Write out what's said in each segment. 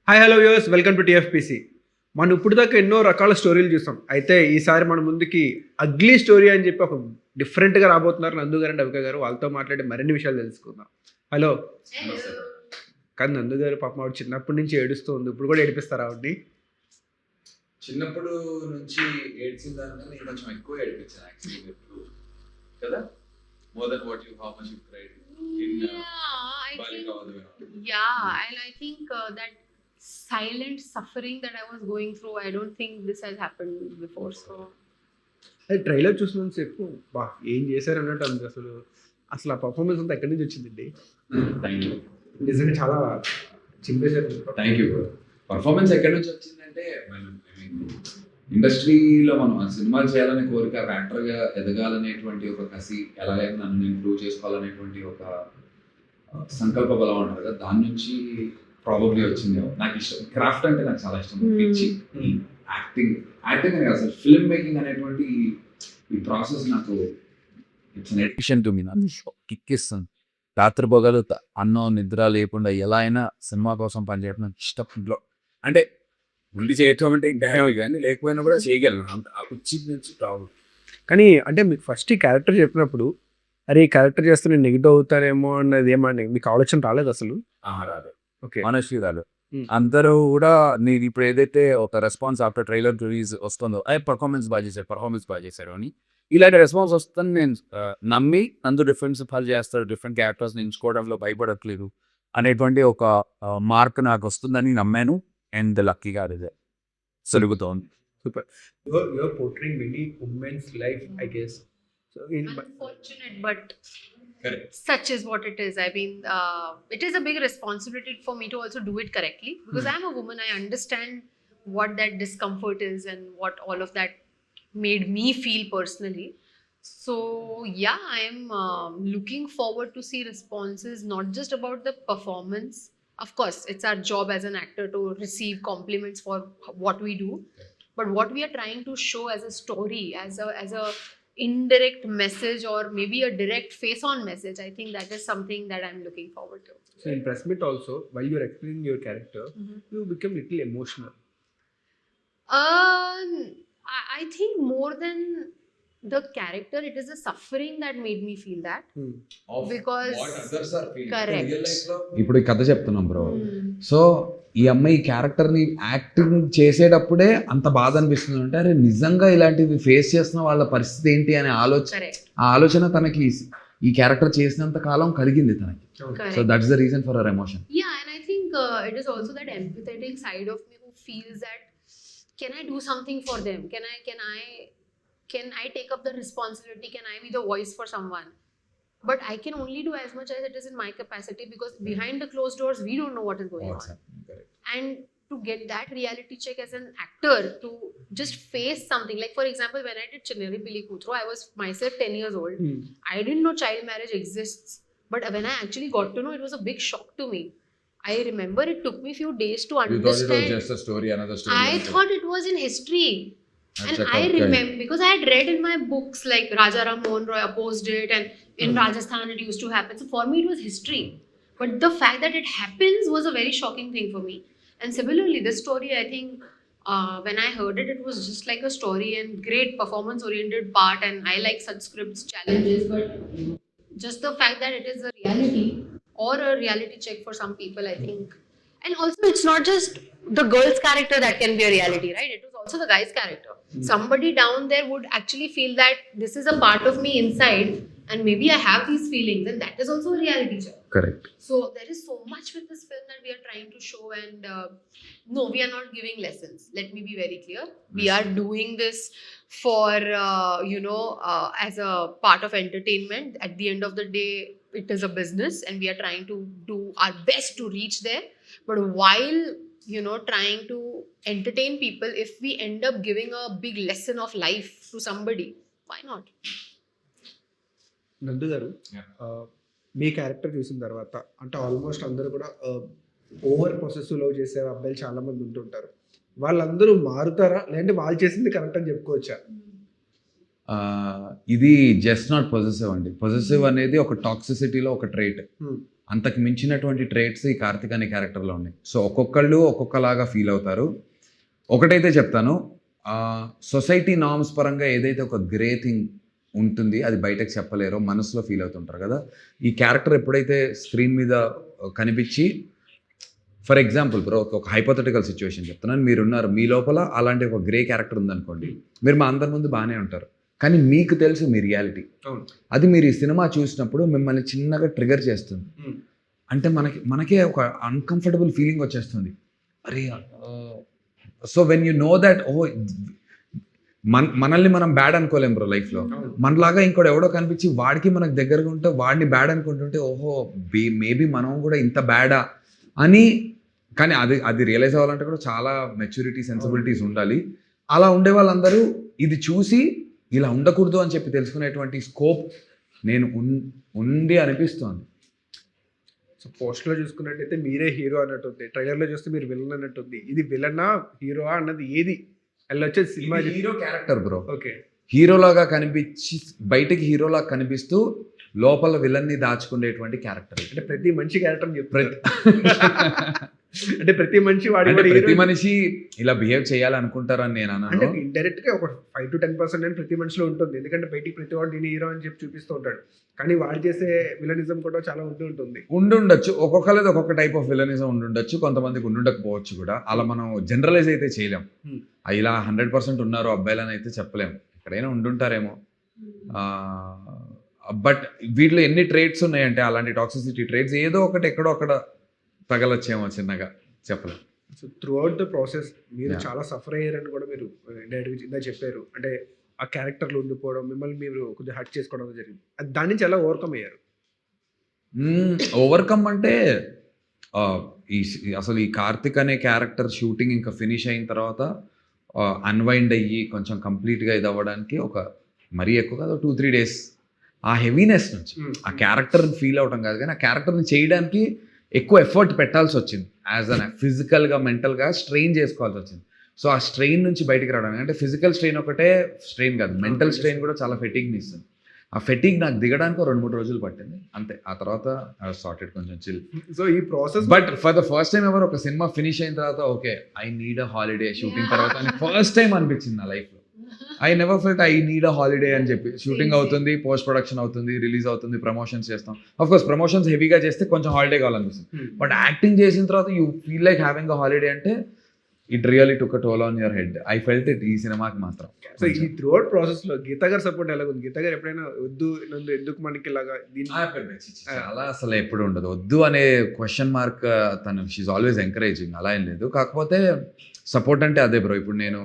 Hi hello viewers, welcome to TFPC. మనం ఇప్పుడు దాకా ఎన్నో రకాల స్టోరీలు చూసాం. అయితే ఈసారి మన ముందుకి అగ్లీ స్టోరీ అని చెప్పి ఒక డిఫరెంట్గా రాబోతున్నారు నందు గారు అండ్ అవిక గారు. వాళ్ళతో మాట్లాడి మరిన్ని విషయాలు తెలుసుకుందాం. హలో. కానీ నందు గారు పాపం ఆవిడ చిన్నప్పటి నుంచి ఏడుస్తూ ఉంది. ఇప్పుడు కూడా ఏడిపిస్తారు ఆవిడ్ని? చిన్నప్పుడు నుంచి ఏడ్చిన దానికన్నా నేను కొంచెం ఎక్కువ ఏడిపించాను యాక్చువల్లీ కదా. More than what you how much you cried in బాలిక వధువు. And I think that silent suffering that I was going through, I don't think this has happened before. So అది ట్రైలర్ చూసినంత సేపు బా ఏం చేశారు అన్నట్టు అంది. అసలు ఆ పర్ఫార్మెన్స్ అంతా ఎక్కడి నుంచి వచ్చిందండి? థ్యాంక్ యూ, నిజంగా చాలా చింపేశారు. Thank you. పర్ఫార్మెన్స్ ఎక్కడి నుంచి వచ్చిందంటే ఇండస్ట్రీలో మనం సినిమాలు చేయాలనే కోరిక, యాక్టర్గా ఎదగాలనేటువంటి ఒక కసి, ఎలాగైనా నన్ను నేను ప్రూవ్ చేసుకోవాలనేటువంటి ఒక సంకల్ప బలం అంటారు కదా, దాని నుంచి ప్రాబబ్లీ వచ్చింది. నాకు ఇష్టం క్రాఫ్ట్ అంటే, నాకు చాలా ఇష్టం. పిచ్చి యాక్టింగ్ అని అసలు ఫిల్మ్ మేకింగ్ అనేటువంటి ఈ ప్రాసెస్ నాకు it's an addiction to me. నాకు కిక్కిస్తుంది. రాత్రి పొగలు అన్నం నిద్ర లేకుండా ఎలా అయినా సినిమా కోసం పనిచేయడం నాకు ఇష్టం. అంటే ఉండి చేయటం అంటే ఇంకా కానీ లేకపోయినా కూడా చేయగలను. అంత కుర్చీ నుంచి రావు. కానీ అంటే మీకు ఫస్ట్ ఈ క్యారెక్టర్ చెప్పినప్పుడు, అరే ఈ క్యారెక్టర్ చేస్తే నేను నెగిటివ్ అవుతానేమో అన్నది ఏమన్నా మీకు ఆలోచన రాలేదు అసలు? రాదు, ఓకే, మనస్వి రాదు. అందరూ కూడా నేను ఇప్పుడు ఏదైతే ఒక రెస్పాన్స్ ఆఫ్టర్ ట్రైలర్ రిలీజ్ వస్తుందో, పర్ఫార్మెన్స్ బాగా చేశారు అని ఇలాంటి రెస్పాన్స్ వస్తుందని నేను నమ్మి నందు డిఫరెంట్ సినిమాలు చేస్తారు, డిఫరెంట్ క్యారెక్టర్స్ ఎంచుకోవడంలో భయపడట్లేదు అనేటువంటి ఒక మార్క్ నాకు వస్తుందని నమ్మాను. అండ్ లక్కీగా అదే జరుగుతోంది. Super. You're portraying many women's life, I guess. So unfortunate, but Correct. such is what it is. I mean, it is a big responsibility for me to also do it correctly, because I'm a woman. I understand what that discomfort is and what all of that made me feel personally. So yeah, I am looking forward to see responses, not just about the performance. Of course, it's our job as an actor to receive compliments for what we do, but what we are trying to show as a story, as a indirect message, or maybe a direct face-on message, I think that is something that I'm looking forward to. So in press meet also, while you're explaining your character, you become little emotional. I think more than the character, it is the suffering that made me feel that. Because correct. ఇప్పుడు ఈ కథ చెప్తున్నాం bro. So ఈ అమ్మాయి క్యారెక్టర్ని acting చేసేటప్పుడే అంత బాధ అనిపిస్తుంది అంటే, అరే నిజంగా ఇలాంటివి ఫేస్ చేస్తున్న వాళ్ళ పరిస్థితి ఏంటి అనే ఆలోచన తనకి ఈ క్యారెక్టర్ చేసినంత కాలం కలిగింది తనకి. So that's the reason for her emotion. Yeah, and I think it is also that empathetic side of me who feels that, can I do something for them? Can I take up the responsibility? Can I be the voice for someone? But I can only do as much as it is in my capacity, because behind the closed doors, we don't know what is going on. And to get that reality check as an actor, to just face something, like for example, when I did Chinnari Pili Kutro, I was myself 10 years old. I didn't know child marriage exists. But when I actually got to know, it was a big shock to me. I remember it took me few days to understand. You thought it was just a story, another story. I thought it was in history. And I remember, because I had read in my books, like Raja Ram Mohan Roy opposed it, and in Rajasthan it used to happen. So for me it was history. But the fact that it happens was a very shocking thing for me. And similarly, this story, I think, when I heard it, it was just like a story and great performance-oriented part. And I like such scripts, challenges, but just the fact that it is a reality or a reality check for some people, I think. And also, it's not just the girl's character that can be a reality, right? It was also the guy's character. Somebody down there would actually feel that this is a part of me inside, and maybe I have these feelings, and that is also a reality check. Correct. So there is so much with this film that we are trying to show, and no, we are not giving lessons. Let me be very clear. We are doing this for as a part of entertainment. At the end of the day, it is a business, and we are trying to do our best to reach there. But while trying to entertain people, if we end up giving a big lesson of life to somebody, why not? నందు గారు, మీ character చూసిన తర్వాత అంటే almost అందరూ కూడా over possessive love చేసే అబ్బాయిలు చాలా మంది ఉంటుంటారు. వాళ్ళందరూ మారుతారా, లేదంటే వాళ్ళు చేసింది కరెక్ట్ అని చెప్పుకోవచ్చా? ఇది జస్ట్ నాట్ పొజెసివ్ అండి. పొజెసివ్ అనేది ఒక టాక్సిసిటీలో ఒక ట్రైట్. అంతకు మించినటువంటి ట్రేట్స్ ఈ కార్తిక్ అనే క్యారెక్టర్లో ఉన్నాయి. సో ఒక్కొక్కళ్ళు ఒక్కొక్కలాగా ఫీల్ అవుతారు. ఒకటైతే చెప్తాను, సొసైటీ నార్మ్స్ పరంగా ఏదైతే ఒక గ్రే థింగ్ ఉంటుంది అది బయటకు చెప్పలేరో మనసులో ఫీల్ అవుతుంటారు కదా. ఈ క్యారెక్టర్ ఎప్పుడైతే స్క్రీన్ మీద కనిపించి, ఫర్ ఎగ్జాంపుల్ బ్రో ఒక హైపోథెటికల్ సిచ్యువేషన్ చెప్తున్నాను, మీరున్నారు, మీ లోపల అలాంటి ఒక గ్రే క్యారెక్టర్ ఉందనుకోండి, మీరు మా అందరి ముందు బాగానే ఉంటారు, కానీ మీకు తెలుసు మీ రియాలిటీ. అది మీరు ఈ సినిమా చూసినప్పుడు మిమ్మల్ని చిన్నగా ట్రిగర్ చేస్తుంది. అంటే మనకే ఒక అన్కంఫర్టబుల్ ఫీలింగ్ వచ్చేస్తుంది. అరే so when you know that ఓ మనల్ని మనం బ్యాడ్ అనుకోలేం బ్రో లైఫ్లో. మనలాగా ఇంకోటి ఎవడో కనిపించి వాడికి మనకు దగ్గరగా ఉంటే వాడిని బ్యాడ్ అనుకుంటుంటే ఓహో మేబీ మనం కూడా ఇంత బ్యాడా అని. కానీ అది రియలైజ్ అవ్వాలంటే కూడా చాలా మెచ్యూరిటీ సెన్సిబిలిటీస్ ఉండాలి. అలా ఉండే వాళ్ళందరూ ఇది చూసి ఇలా ఉండకూడదు అని చెప్పి తెలుసుకునేటువంటి స్కోప్ నేను ఉంది అనిపిస్తోంది. సో పోస్ట్లో చూసుకున్నట్టయితే మీరే హీరో అన్నట్టుంది, ట్రైలర్లో చూస్తే మీరు విలన్ అన్నట్టుంది. ఇది విలనా హీరోవా అన్నది ఏది వెళ్ళొచ్చేది cinema hero character bro. Okay, హీరోలాగా కనిపించి బయటకి హీరోలాగా కనిపిస్తూ లోపల విలన్ని దాచుకునేటువంటి క్యారెక్టర్. అంటే ప్రతి మనిషి క్యారెక్టర్ చెప్తారు. అంటే ప్రతి మనిషి వాడి ప్రతి మనిషి ఇలా బిహేవ్ చేయాలనుకుంటారని నేను అంటే అన్నాను. ఇండైరెక్ట్ గా ఒక 5 to 10% అని ప్రతి మనిషిలో ఉంటుంది. ఎందుకంటే బయటికి ప్రతి వాడు నేను హీరో అని చెప్పి చూపిస్తూ ఉంటాడు, కానీ వాడు చేసే విలనిజం కూడా చాలా ఉంటుంది. ఉండుండొచ్చు, ఒక్కొక్కరిది ఒక్కొక్క టైప్ ఆఫ్ విలనిజం ఉండుండొచ్చు, కొంతమందికి ఉండుండకపోవచ్చు కూడా. అలా మనం జనరలైజ్ అయితే చేయలేం. ఇలా 100% ఉన్నారు అబ్బాయిలని అయితే చెప్పలేము, ఎక్కడైనా ఉండుంటారేమో. బట్ వీటిలో ఎన్ని ట్రేట్స్ ఉన్నాయంటే అలాంటి టాక్సిసిటీ ట్రేట్స్ ఏదో ఒకటి ఎక్కడో అక్కడ తగలొచ్చేమో చిన్నగా, చెప్పలేం. So through out the process మీరు Yeah. చాలా సఫర్ అయ్యారని కూడా మీరు డైరెక్ట్గా ఇందా చెప్పారు. అంటే ఆ క్యారెక్టర్లో ఉండిపోవడం, మిమ్మల్ని మీరు కొద్దిగా హర్ట్ చేసుకోవడం జరిగింది. అది దాని నుంచి ఎలా ఓవర్కమ్ అయ్యారు? ఓవర్కమ్ అంటే అసలు ఈ కార్తిక్ అనే క్యారెక్టర్ షూటింగ్ ఇంకా ఫినిష్ అయిన తర్వాత అన్వైండ్ అయ్యి కొంచెం కంప్లీట్గా ఇది అవ్వడానికి ఒక మరీ ఎక్కువ కాదు 2-3 days ఆ హెవీనెస్ నుంచి ఆ క్యారెక్టర్ని ఫీల్ అవడం కాదు, కానీ ఆ క్యారెక్టర్ని చేయడానికి ఎక్కువ ఎఫర్ట్ పెట్టాల్సి వచ్చింది. యాజ్ అన్ ఫిజికల్గా మెంటల్గా స్ట్రెయిన్ చేసుకోవాల్సి వచ్చింది. సో ఆ స్ట్రెయిన్ నుంచి బయటికి రావడానికి, అంటే ఫిజికల్ స్ట్రెయిన్ ఒకటే స్ట్రెయిన్ కాదు, మెంటల్ స్ట్రెయిన్ కూడా చాలా ఫెటిగ్ని ఇస్తుంది. ఆ ఫెటిగ్ నాకు దిగడానికి 2-3 రోజులు పట్టింది అంతే. ఆ తర్వాత సార్టెడ్ కొంచెం చిల్. సో ఈ process but for the first time ఎవరు ఒక సినిమా ఫినిష్ అయిన తర్వాత okay I need a holiday shooting తర్వాత అని ఫస్ట్ టైం అనిపించింది నా లైఫ్లో. I never felt I need a holiday అని చెప్పి. షూటింగ్ అవుతుంది, పోస్ట్ ప్రొడక్షన్ అవుతుంది, రిలీజ్ అవుతుంది, ప్రమోషన్స్ చేస్తాం. ఆఫ్ కోర్స్ ప్రమోషన్స్ హెవీగా చేస్తే కొంచెం హాలిడే కావాలనిపిస్తుంది. బట్ యాక్టింగ్ చేసిన తర్వాత you feel like having a holiday అంటే it really took a toll on your head. I felt it ఈ సినిమాకి మాత్రం. సో ఈ త్రూ అవుట్ ప్రాసెస్ లో గీతా గారి సపోర్ట్ ఎలా ఉంది? గీతా గారు ఎప్పుడైనా వద్దు నందు ఎందుకు మనకి ఇలాగా చాలా అసలు ఎప్పుడు ఉండదు వద్దు అనే క్వశ్చన్ మార్క్. తను షీఈ్ ఆల్వేస్ ఎంకరేజింగ్, అలా ఏం లేదు. కాకపోతే సపోర్ట్ అంటే అదే బ్రో. ఇప్పుడు నేను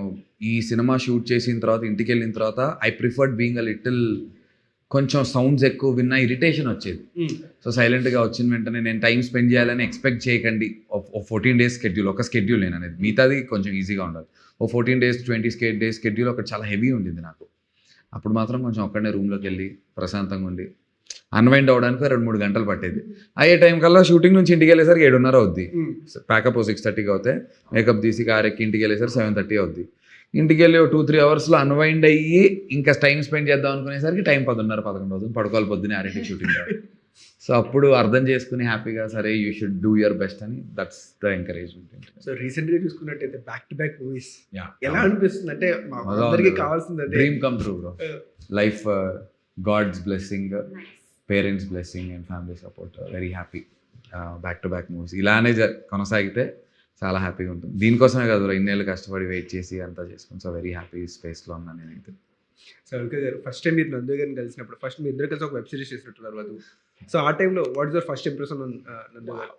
ఈ సినిమా షూట్ చేసిన తర్వాత ఇంటికి వెళ్ళిన తర్వాత I preferred being a little, కొంచెం సౌండ్స్ ఎక్కువ విన్నా ఇరిటేషన్ వచ్చేది. సో సైలెంట్గా వచ్చిన వెంటనే నేను టైం స్పెండ్ చేయాలని ఎక్స్పెక్ట్ చేయకండి. 14 days స్కెడ్యూల్, ఒక స్కెడ్యూల్ నేను అనేది, మిగతాది కొంచెం ఈజీగా ఉండాలి. 14 days 20 days స్కెడ్యూల్ ఒకటి చాలా హెవీ ఉండింది నాకు. అప్పుడు మాత్రం కొంచెం ఒక్కడనే రూమ్లోకి వెళ్ళి ప్రశాంతంగా ఉండి అన్వైండ్ అవ్వడానికి 2-3 గంటలు పట్టేది. అయ్యే టైం కల్లా షూటింగ్ నుంచి ఇంటికి వెళ్ళేసరికి 7:30 అవుద్ది. ప్యాకప్ 6:30కి అవుతే మేకప్ తీసి కారెక్కి ఇంటికి వెళ్ళేసరికి 7:30 అవుద్ది. ఇంటికి వెళ్ళి 2-3 అవర్స్లో అన్వైండ్ అయ్యి ఇంకా టైం స్పెండ్ చేద్దాం అనుకునేసరికి టైం 10:30-11 అవుతుంది. పడుకోవాలి పొద్దున్నే 6కి షూటింగ్. సో అప్పుడు అర్థం చేసుకుని హ్యాపీగా సరే you should do your best అని, that's the encouragement. So recent గా చూసుకున్నట్టయితే బ్యాక్ టు బ్యాక్ మూవీస్ ఎలా అనిపిస్తుంది? అంటే మా అందరికీ కావాల్సింది dream come true bro. Life God's blessing, parents blessing and family support. Very happy. Back to back movies ఇలానే కొనసాగితే చాలా హ్యాపీగా ఉంటుంది. దీనికోసమే కాదు ఇన్నేళ్ళు కష్టపడి వెయిట్ చేసి అంతా చేసుకుని. సో వెరీ హ్యాపీ స్పేస్లో ఉన్నాను నేనైతే. సో అల్కా గారు ఫస్ట్ టైం మీరు నందు గారిని కలిసినప్పుడు, ఫస్ట్ మీ ఇద్దరు కలిసి ఒక వెబ్ సిరీస్ చేసినట్టున్నారు వధువు. సో ఆ టైంలో what is your first impression on నందు గారు?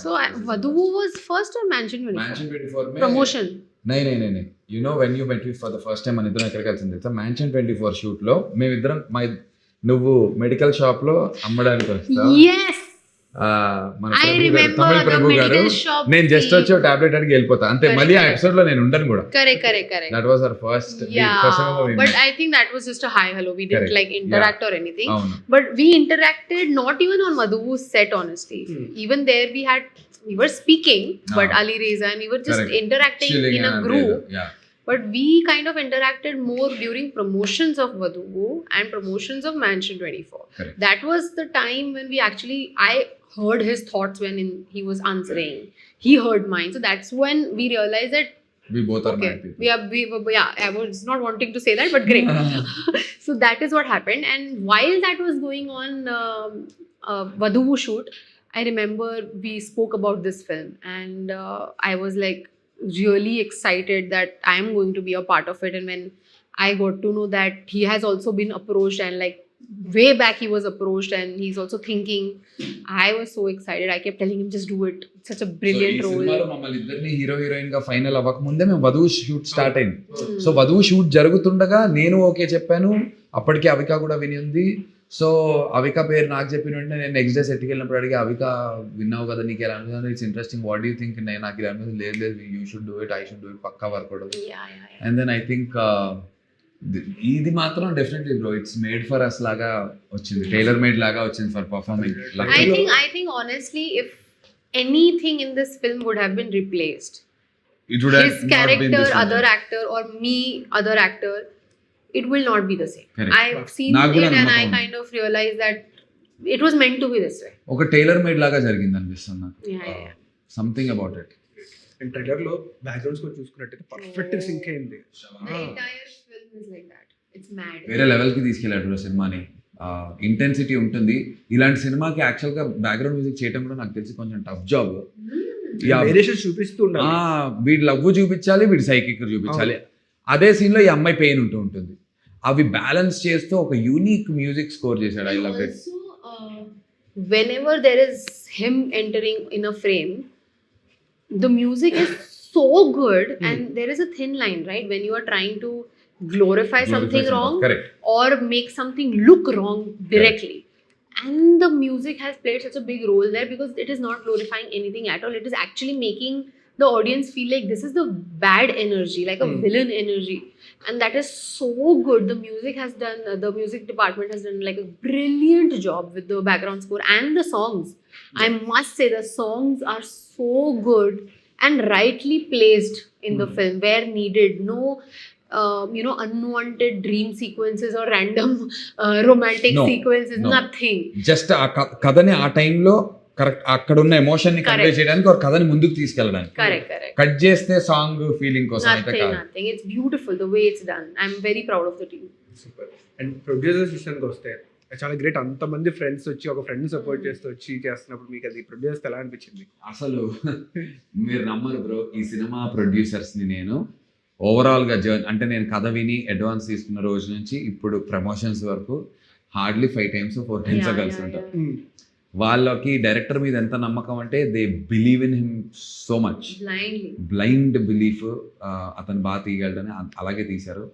So Vadu was first or Mansion 24? Mansion 24 में Promotion. नहीं you know when you met me for the first time మన ఇద్దరం ఎక్కడ కలిసింది తెలుసా? Mansion 24 షూట్ లో మేమిద్దరం నువ్వు మెడికల్ షాప్ లో అమ్మడానికి వస్తా. Yes. మన I ప్రభు గారు, remember తమిళ the ప్రభు గారు, medical shop. నేను జస్ట్ వచ్చి టాబ్లెట్ అడిగి వెళ్ళిపోతా అంతే. Correct, మళ్ళీ ఆ correct. ఎపిసోడ్ లో నేను ఉండను కూడా. Correct. That was hour first. Yeah, but I think that was just a hi hello. We didn't Correct. like interact or anything. అవును. But we interacted not even on Madhu's set, honestly. Even there we were speaking, but Ah. Ali Reza and we were just Correct. interacting Chilling in a and group. yeah. But we kind of interacted more during promotions of Vadhu and promotions of Mansion 24. Correct. That was the time when we actually, I heard his thoughts when he was answering. He heard mine. So that's when we realized that We both are okay, mad people. yeah, I was not wanting to say that, but great. So that is what happened. And while that was going on, Vaduvu shoot, I remember we spoke about this film, and I was like really excited that I am going to be a part of it. And when I got to know that he has also been approached, and like way back he was approached, and he's also thinking, I was so excited. I kept telling him, just do it. It's such a brilliant so ఈ role. సినిమాలో మమ్మల్ని ఇద్దరిని hero heroine గా final అవ్వక ముందే మేము వధువు shoot start అయింది. సో వధువు షూట్ జరుగుతుండగా నేను ఓకే చెప్పాను, అప్పటికి అవిక కూడా విని ఉంది. సో అవిక పేరు నాకు చెప్పిన వెంటనే నేను నెక్స్ట్ డే సెట్కి వెళ్ళినప్పుడు అడిగి, అవిక విన్నావు కదా, నీకు ఎలా అనిపిస్తుంది, it's interesting, what you think, నేను నాకు ఇలా అనిపిస్తుంది, లేదు you should do it, I should do it, పక్కా work out. Yeah. And then I think ఇది మాత్రం definitely bro, it's made for us లాగా వచ్చింది, టైలర్ మేడ్ లాగా వచ్చింది for performing. I think honestly, if anything in this film would have been replaced, his character, other actor, or me, other actor, it will not be the same. Correct. I've seen నాకు it కూడా and I నమ్మకం ఉంది. kind of realized that it was meant to be this way. ఒక tailor made లాగా జరిగింది అనిపిస్తుంది నాకు. Yeah. Something about it. And trailer లో బ్యాక్గ్రౌండ్స్ కూడా చూసుకున్నట్టయితే పర్ఫెక్ట్ సింక్ అయింది. The entire film is like that. It's mad. వేరే లెవెల్ కి తీసుకెళ్ళాడు బ్రో సినిమాని. ఇంటెన్సిటీ ఉంటుంది. ఇలాంటి సినిమాకి యాక్చువల్ గా బ్యాక్గ్రౌండ్ మ్యూజిక్ చేయడం కూడా నాకు తెలిసి కొంచెం టఫ్ జాబ్. వేరియేషన్స్ చూపిస్తూ ఉండాలి. వీడి లవ్ చూపించాలి, వీడి సైకిక్ చూపించాలి. అదే సీన్ లో ఈ అమ్మాయి పెయిన్ ఉంటుంది. అవి బ్యాలెన్స్ చేస్తూ ఒక యూనిక్ మ్యూజిక్ స్కోర్ చేశాడు. I love it. Also, whenever there is him entering in a frame, the music is so good, and there is a thin line, right? When you are trying to glorify something wrong, correct. or make something look wrong directly. And the music has played such a big role there, because it is not glorifying anything at all. It is actually making the audience feel like this is the bad energy, like a villain energy. And that is so good. The music has done, the music department has done like a brilliant job with the background score and the songs. I must say the songs are so good and rightly placed in the film where needed. No unwanted dream sequences or random romantic No, sequences, no. nothing. Just ఆ కథని ఆ టైంలో correct అక్కడ ఉన్న emotion ని convey Correct. చేయడానికి ఒక కథని ముందుకు తీసుకెళ్ళడానికి. Correct. కట్ చేస్తే సాంగ్ ఫీలింగ్ కోసం అయితే కాదు. Nothing. It's beautiful the way it's done. I'm very proud of the team. Super. And producers విషయానికి వస్తే చాలా గ్రేట్. అంతమంది ఫ్రెండ్స్ వచ్చి ఒక ఫ్రెండ్ సపోర్ట్ చేస్తూ వచ్చి చేస్తున్నప్పుడు మీకు అది ప్రొడ్యూసర్స్ ఎలా అనిపించింది? అసలు మీరు నమ్మరు బ్రో, ఈ సినిమా ప్రొడ్యూసర్స్ ని నేను ఓవరాల్ గా అంటే నేను కథ విని అడ్వాన్స్ తీసుకున్న రోజు నుంచి ఇప్పుడు ప్రమోషన్స్ వరకు హార్డ్లీ 5 times 4 times కలిసి ఉంటారు. వాళ్ళకి డైరెక్టర్ మీద ఎంత నమ్మకం అంటే they believe in him so much. Blindly. Blind belief, అతను బాగా తీయగలడని అలాగే తీశారు.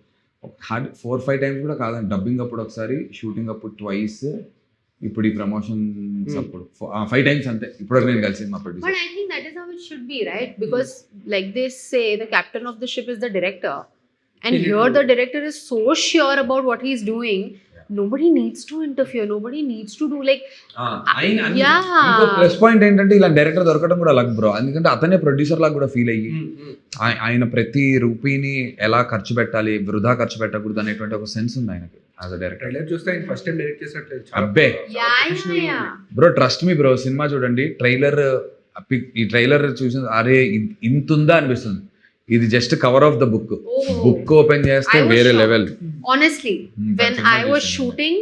4-5 times కూడా కాదండి, డబ్బింగ్ అప్పుడు ఒకసారి, షూటింగ్ అప్పుడు ట్వైస్, ఇప్పుడు ఈ ప్రమోషన్స్ అప్పుడు 5 times అంతే ఇప్పుడు నేను కలిసింది మా But producer. I think that is how it should be, right? Because like they say, the captain of the ship is the director. And here the director is so sure about what he's doing. Nobody needs to interfere. Nobody needs to do like, yeah. Plus point ఏంటంటే ఇలా director దొరకడం కూడా luck bro. ఎందుకంటే అతనే producer లాగా కూడా feel అయ్యి ఆయన ప్రతి రూపీని ఎలా ఖర్చు పెట్టాలి, వృధా ఖర్చు పెట్టకూడదు అనేటువంటి ఒక సెన్స్ ఉంది ఆయనకి యాజ్ అ డైరెక్టర్. ట్రైలర్ చూస్తే ఆయన ఫస్ట్ టైం డైరెక్ట్ చేసినట్లేదు. అబ్బే Yeah. Bro trust me bro, cinema చూడండి, ఈ ట్రైలర్ చూసిన అరే ఇంత ఉందా అనిపిస్తుంది. ఇది just cover of the book. Book open చేస్తే I was వేరే shocked. Level. Honestly, when cinema I was decision. shooting,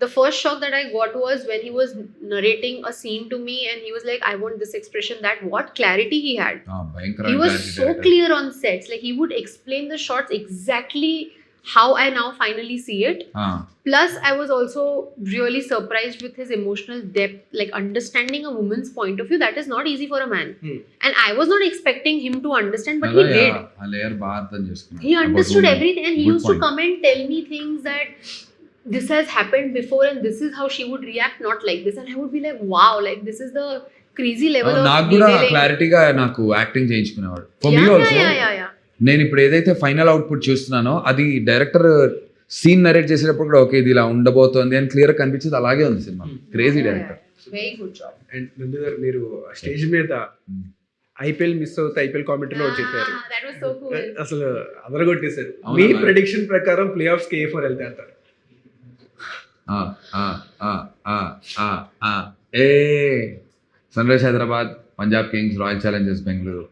the first shock that I got was when he was narrating a scene to me and he was like, I want this expression, that what clarity he had. భయంకర He was so clear on sets. Like he would explain the shots exactly how I now finally see it. Plus, I was also really surprised with his emotional depth, like understanding a woman's point of view. That is not easy for a man. And I was not expecting him to understand, but he did. ఆ layer బాగా అర్థం చేసుకున్నాడు. He understood everything, and he Good used point. to come and tell me things that this has happened before and this is how she would react, not like this. And I would be like, wow, like this is the crazy level of నాకు కూడా detailing. క్లారిటీగా నాకు acting చేయించుకునేవాడు. For me Yeah. Also నేను ఇప్పుడు ఏదైతే final output చూస్తున్నానో అది director scene narrate చేసేటప్పుడు కూడా ఓకే ఇది ఇలా ఉండబోతోంది అని క్లియర్ కనిపించింది. అలాగే ఉంది cinema. Crazy director. Very good job. And నందు గారు మీరు స్టేజ్ మీద ఐపీఎల్ మిస్ అవుతే ఐపీఎల్ కామెంటరీలో చెప్పారు. That was so cool. అసలు అదరగొట్టేశారు. అవునా మీ మరి? ప్రెడిక్షన్ ప్రకారం ప్లే ఆఫ్స్ కి A4 వెళ్తే అంటారు. Sunrise Hyderabad, Punjab Kings, Royal Challengers Bengaluru.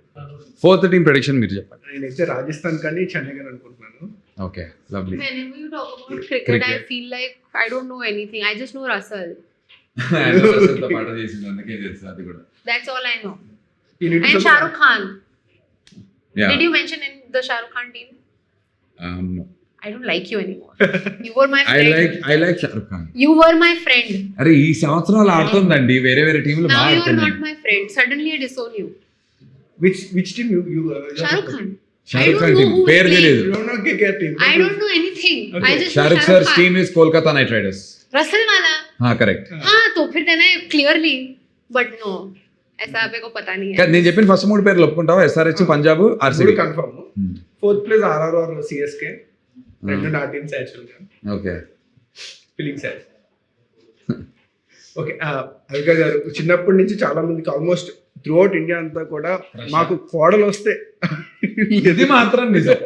4th team prediction మీరు చెప్పండి. నేనైతే రాజస్థాన్ కానీ చెన్నై కానీ అనుకుంటున్నాను. Okay, lovely. Whenever you talk about cricket, I Cricket. feel like I don't know anything. I just know Russell. పాట చేసింది అందుకే తెలుసు అది కూడా. That's all I know. You need to And support- Shah Rukh Khan. Yeah. Did you mention in the Shah Rukh Khan team? No. I don't like you anymore. You were my friend. I like Shahrukh Khan. You were my friend. అరే ఈ సంవత్సరాలు ఆడుతుందండి, వేరే వేరే టీంలు Now బాగా you are ఆడుతున్నాయి. not my friend. Suddenly I disown you. Which team you Shah Rukh Khan. Shahrukh Khan I don't team know who పేరు is తెలియదు. You don't know KKR team. I don't know anything. Okay. I just know Shahrukh Shah sir Rukh Khan. Team is Kolkata night riders. Russell वाला. Correct. हाँ तो फिर देना clearly. But no. ऐसा आपको को पता नहीं है. నేను చెప్పిన ఫస్ట్ 3 పేర్లు ఒప్పుకుంటావా? SRH, Punjab, RCB. Confirm. 4th place RR or CSK. రెండు నా టీమ్స్ యాక్చువల్గా. Okay. Feeling sir. Okay, Avika garu చిన్నప్పటి నుంచి చాలా మందికి ఆల్మోస్ట్ త్రూఅవుట్ ఇండియా అంతా కూడా మాకు కోడలు వస్తే ఇది మాత్రం నిజం.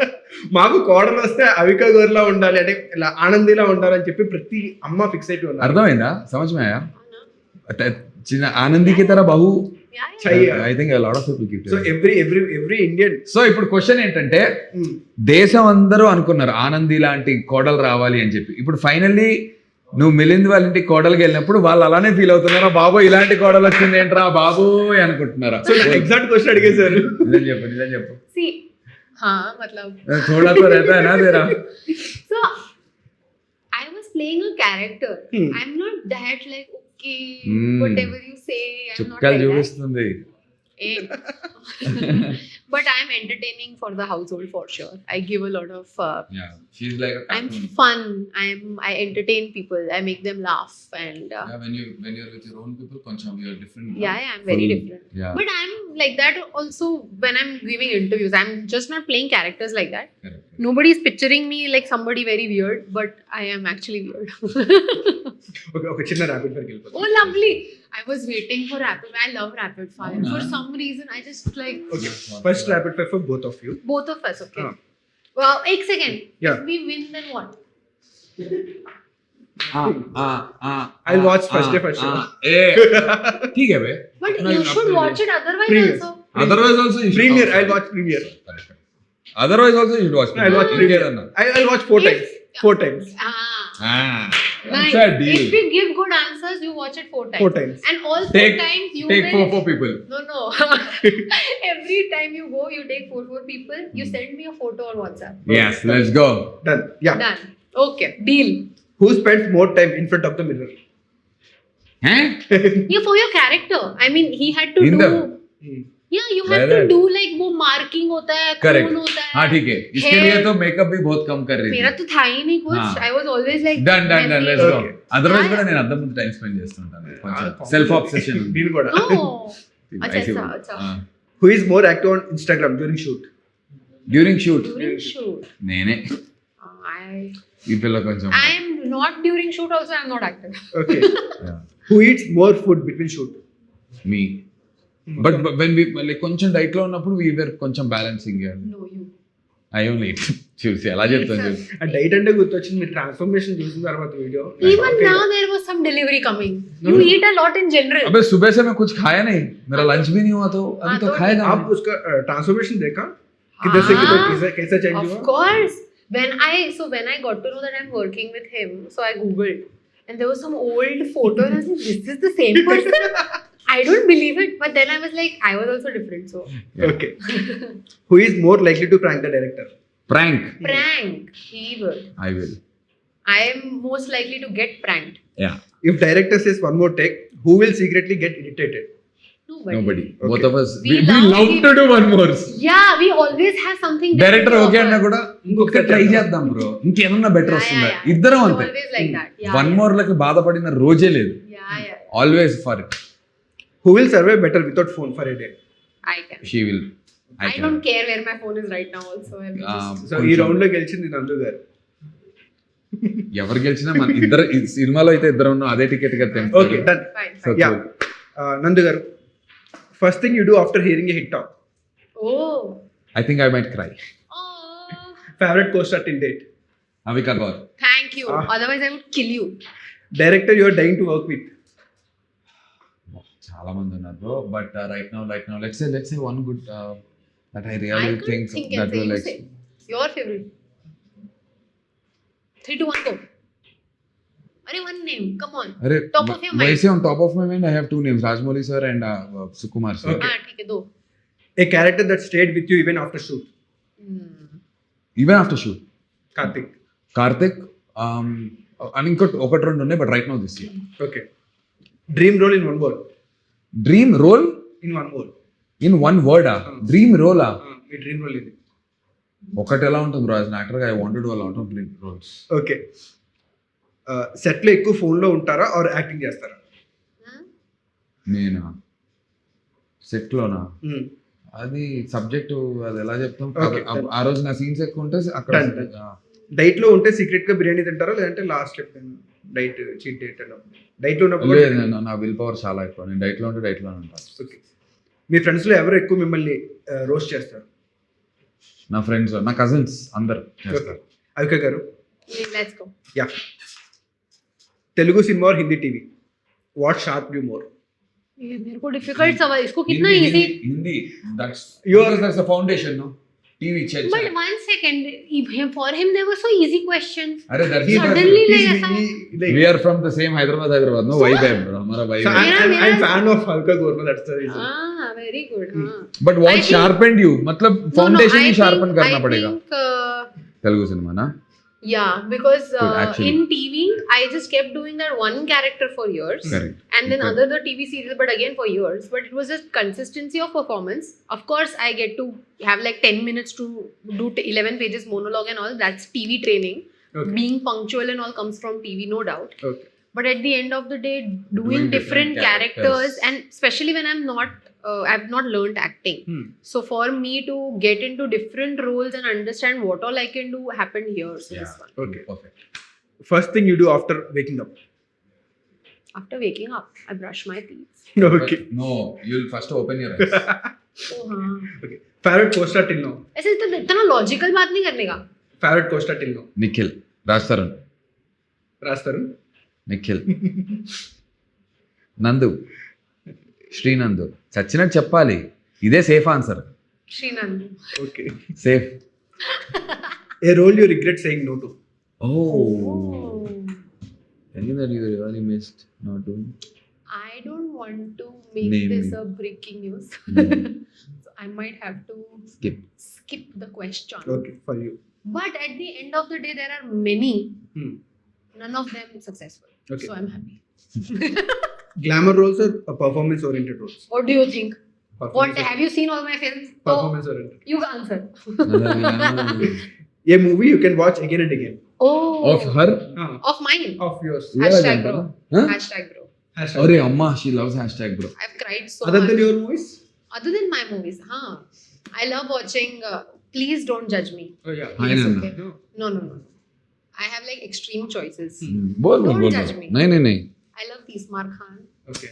మాకు కోడలు వస్తే అవికా గారిలా ఉండాలి, అంటే ఇలా ఆనందిలా ఉండాలని చెప్పి ప్రతి అమ్మ ఫిక్స్ అయిపోయి ఉన్నారు. అర్థమైందా? సమझ చిన్న ఆనందికి తర బహు Yeah, yeah. चाहिए. I think lot of people keep. So every Indian. So ఇప్పుడు క్వశ్చన్ ఏంటంటే, దేశం అందరూ అనుకున్నారు ఆనంది లాంటి కోడలు రావాలి అని చెప్పి. ఇప్పుడు ఫైనల్లీ నువ్వు మిలింద్ వాళ్ళ ఇంటికి కోడలికి వెళ్ళినప్పుడు వాళ్ళు అలానే ఫీల్ అవుతున్నారా? బాబు ఇలాంటి కోడలు వచ్చింది ఏంట్రా బాబు అనుకుంటున్నారా? సో ఎగ్జాక్ట్ క్వశ్చన్ అడిగేశారు. నిజం చెప్పు. See, हाँ मतलब. थोड़ा तो रहता है ना तेरा. So I was playing a character. Hmm. I'm not that like okay, Hmm. whatever you say. I'm not చుక్కలు like that. చూపిస్తుంది. Eh. But I'm entertaining for the household for sure. I give a lot of. Yeah, she's like a I'm cartoon. fun. I entertain people. I make them laugh and. Yeah, when you're with your own people, కొంచెం you're different. Yeah, I'm very Full- different. Yeah. But I'm like that also when I'm giving interviews. I'm just not playing characters like that. Correct. Nobody's picturing me like somebody very weird, but I am actually weird. ఒక చిన్న rapid fire వెళ్ళిపోతాం. Oh, lovely! I was waiting for rapid. I love rapid fire. Oh, For nah. some reason, I just like okay, first rapid fire for both of you. both of us. Okay. Ah. Well, एक second. Yeah. If we win, then what? I'll watch first day for sure. ठीक है बे. But No, you you're should not watch it otherwise Premier. also. Otherwise also you should. Premiere, I watch premiere. Otherwise also you should watch. I watch premiere. I watch 4 If- times. 4 times. Ah. Nice. That's a deal. If we give good answers, you watch it 4 times. 4 times. And all 4 Take- times you Take will. 4 people. No. Every time you go, you take 4 people. You send me a photo on WhatsApp. Yes, let's go. Done. Yeah. Done. Okay. Deal. Who spends more time in front of the mirror? Huh? Yeah, for your character. I mean, he had to In do. the- Yeah, you have Like to that. do like वो marking होता है, Correct. खून होता है. हाँ ठीक है. इसके hair. लिए तो मेकअप भी बहुत कम कर रही मेरा थी. तो था ही नहीं कुछ. हाँ. I was always like. Done. messy. Let's go. Okay. Otherwise Yeah, కూడా yeah. నేను అద్దం ముందు టైం స్పెండ్ చేస్తుంటాను. కొంచెం Ah, సెల్ఫ్ ఆబ్సెషన్. నేను కూడా. No. अच्छा. Who is more active on Instagram during shoot? During shoot During shoot. నేనే. ఈ పిల్ల కొంచెం I am not during shoot also. I am not active. Okay. Who eats more food between shoot? మీ but when we like కొంచెం diet లో ఉన్నప్పుడు we were కొంచెం balancing. No, you. I only చూసి ఎలా చెప్తాను చూసి. ఆ డైట్ అంటే గుర్తొచ్చింది, మీ ట్రాన్స్ఫర్మేషన్ చూసిన తర్వాత video. Even now there was some delivery coming. You eat a lot in general. अबे सुबह से मैं कुछ खाया नहीं, मेरा लंच भी नहीं हुआ तो अभी हाँ, तो तो खाएगा. आप उसका ट्रांसफॉर्मेशन देखा किधर से किधर कैसा चेंज Of हुआ? course. When I got to know that I'm working with him, so I googled, and there was some old photo, and I was like, "This is the same person." I don't believe it, but then I was like, I was also different. So Okay. Who is more likely to prank the director? Prank. prank, he will. I will. I am most likely to get pranked. Yeah. If director says one more take, who will secretly get irritated? Nobody. Okay. Both of us. We We love love him. to do one more. Yeah, we always have something. Director different okay to అన్నా offer. కూడా ఇంకొక try చేద్దాం bro, ఇంకేమన్నా better వస్తుందా? Yeah. ఇద్దరం It's అంతే. always like that. Yeah. One more లకి బాధపడిన రోజే లేదు. Yeah. Always for it. Who will survive better without phone for a day? I can. She will. I don't care where my phone is right now. Also, I will just. So ఈ round లో గెలిచింది నందు గారు. ఎవరు గెలిచినా మన ఇద్దరు ఈ సినిమాలో అయితే ఇద్దరు ఉన్నాం, అదే టికెట్ గా Okay, done. Fine. So Yeah. Nandu గారు, first thing you do after hearing a hit talk. Oh. I think I might cry. Oh. Favourite costar till date. Avika Gor. Thank you. Ah. Otherwise, I would kill you. Director you are dying to work with. చాలా మంది ఉన్నారు bro, but right now let's say one good that I I really can't think think that and say. Will You like say. Your favorite. 3, 2, 1, go. Arey, one name. Come on. अरे Top of your mind. वैसे on top of my mind I have two names, Rajmouli sir and Sukumar sir. Okay. ठीक है, दो. A character that stayed with you even after shoot? Even after shoot, Karthik. Karthik, and ఇంకోటి ఒకటి రెండు ఉన్నాయి, but right now this year. Okay. Dream role in one word. Dream role in one word. In one word. Dream రోలా మీ dream role ఇది. ఒకటి ఎలా ఉంటుంది bro, as actor I wanted to a lot of dream roles. Okay. సెట్లో ఎక్కువ ఫోన్లో ఉంటారా ఆర్ యాక్టింగ్ చేస్తారా? నేను సెట్లోనా, అది సబ్జెక్ట్, అది ఎలా చెప్తాం. Okay. ఆ రోజు నా సీన్స్ ఎక్కువ ఉంటే అక్కడ Done. డైట్లో ఉంటే సీక్రెట్గా బిర్యానీ తింటారా లేదంటే లాస్ట్ డైట్ చీట్ డేట్ అలా? డైట్లో ఉన్నప్పుడు లేదు, నా విల్ పవర్ చాలా ఎక్కువ. నేను డైట్లో ఉంటే డైట్లో ఉంటాను. ఓకే. మీ ఫ్రెండ్స్లో ఎవరు ఎక్కువ మిమ్మల్ని రోస్ట్ చేస్తారు? నా ఫ్రెండ్స్, నా కజిన్స్ అందరు చేస్తారు. అవిక గారు. Let's go. Yeah. Telugu cinema और Hindi TV, what sharp you more? ये मेरे को डिफिकल्ट सवाल, इसको कितना easy. Hindi that's You are- that's the foundation, no TV check. But 1 second, for him they were so easy questions. अरे He- Suddenly he's- like ऐसा. like- we are from the same Hyderabad, no vibe है bro, हमारा vibe So है. I'm fan of Alka Gorma, that's the reason. Ah, very good. हाँ. But what I think- sharpened you, मतलब foundation ही sharpen करना पड़ेगा. I think, Telugu cinema ना. yeah, because Good, actually. in TV I just kept doing that one character for years. Correct. And then Okay. other the TV series, but again for years. But it was just consistency of performance. Of course, I get to have like 10 minutes to do 11 pages monologue and all. That's TV training. Okay. Being punctual and all comes from TV, no doubt. Okay. But at the end of the day, doing Doing different different characters, characters. and especially when I've not learned acting. So for me to get into different roles and understand what all I can do happened here. So this one. Okay. Perfect. First thing you do after waking up? After waking up, I brush my teeth. Okay. But no, you'll first open your eyes. Oh हाँ. Okay. Favorite co-star till now? ऐसे तो इतना logical बात नहीं करने का. Favorite co-star till now? Nikhil, Raj Taran, రాస్తారు. Nikhil, నందు, శ్రీనందు. చచ్చినట్టు చెప్పాలి, ఇదే safe answer. Srinandu. Okay. Safe. A role you regret saying no to? Oh. Anything that you really missed not doing? I don't want to make Name this me. a breaking news. Hmm. So I might have to Skip. the question. Okay, for you. But at the end of the day, there are many. None of them successful. Okay. So I'm happy. Glamour roles or performance oriented roles? What do you think? What Performance have you seen all my films? Performance oriented. You answer. A movie you can watch again and again. Oh. Of her? Of mine. Of yours. Hashtag bro. Huh? Hashtag bro. Hashtag. अरे अम्मा, she loves hashtag bro. I've cried so Other much. than your movies? Other than my movies, huh? I love watching. Please don't judge me. Oh yeah. Hi, Yes, Nanda. okay. No. No. I have like extreme choices. बोल Don't बोल judge बोल. me. नहीं. I love Tismar Khan. Okay.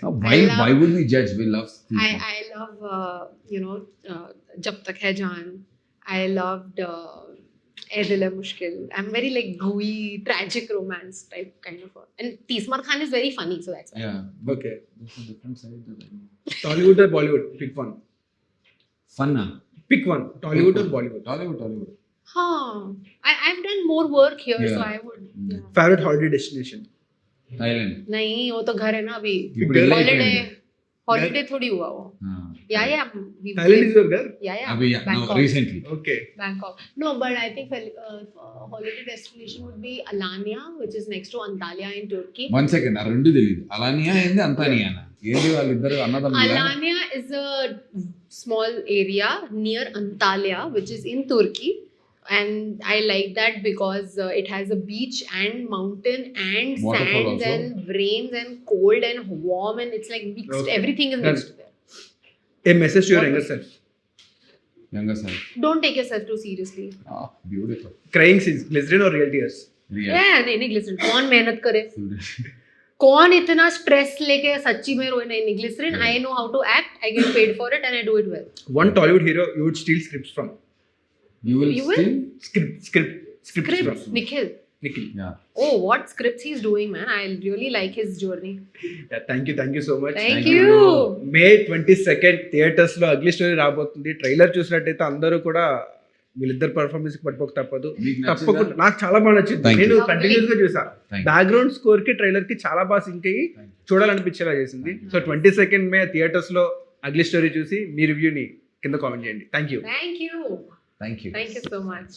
Why would we judge? We love. I love Jab Tak Hai Jaan. I loved Ae Dil Hai Mushkil. I'm very like gooey, tragic romance type kind of. And Tismar Khan is very funny, so that's why. Yeah. Okay. There's a different side to that. Tollywood or Bollywood? Pick one. Fun na. Pick one. Tollywood or Bollywood? Tollywood. Huh. I've done more work here, so Yeah. I would. Yeah. Favorite holiday destination? Thailand. नहीं वो तो घर है ना अभी. ఇప్పుడు వెళ్ళే Holiday थोड़ी हुआ वो. Yeah. Thailand is your girl? Yeah. अभी no, Bangkok. recently. Okay. Bangkok. No, but I think holiday destination would be Alanya, which is next to Antalya in Turkey. 1 second, ఆ రెండు తెలియదు. అలానియా ఏంది అంతానియానా? ఏంది వాళ్ళిద్దరు అన్నదమ్ములా? Alanya is a small area near Antalya, which is in Turkey. And I like that because it has a beach and mountain and Waterfall sands also. and rains and cold and warm and it's like mixed. Okay. Everything is mixed there. A message to your younger self. Younger self. Don't take yourself too seriously. Ah, beautiful. Crying scenes, glycerin or real tears? Real. Yeah, नहीं glycerin. कौन मेहनत करे? कौन इतना stress लेके सच्ची में रोए? नहीं glycerine. Yeah. I know how to act. I get paid for it and I do it well. One Tollywood hero you would steal scripts from. You will You will? still? Scripts Script. from. Nikhil. Nikhil. Oh, what scripts he's doing, man. I really like his journey. Thank you so much. Thank you. May 22 theatres లో ugly story రాబోతుంది. Trailer చూసినట్టయితే అందరూ కూడా వీళ్ళిద్దరు performance పడిపోక తప్పదు. మీకు తప్పకుండా నచ్చిందా? నాకు చాలా బాగా నచ్చింది. Thank you. నేను కంటిన్యూస్ గా చూసా. Thank you. బ్యాక్గ్రౌండ్ స్కోర్ కి ట్రైలర్ కి చాలా బాగా సింక్ అయ్యి Thank you. చూడాలనిపించేలా చేసింది. సో 22 మే థియేటర్స్ లో అగ్లీ స్టోరీ చూసి మీ రివ్యూని కింద కామెంట్ చేయండి. Thank you. Thank you. Thank you. Thank you so much.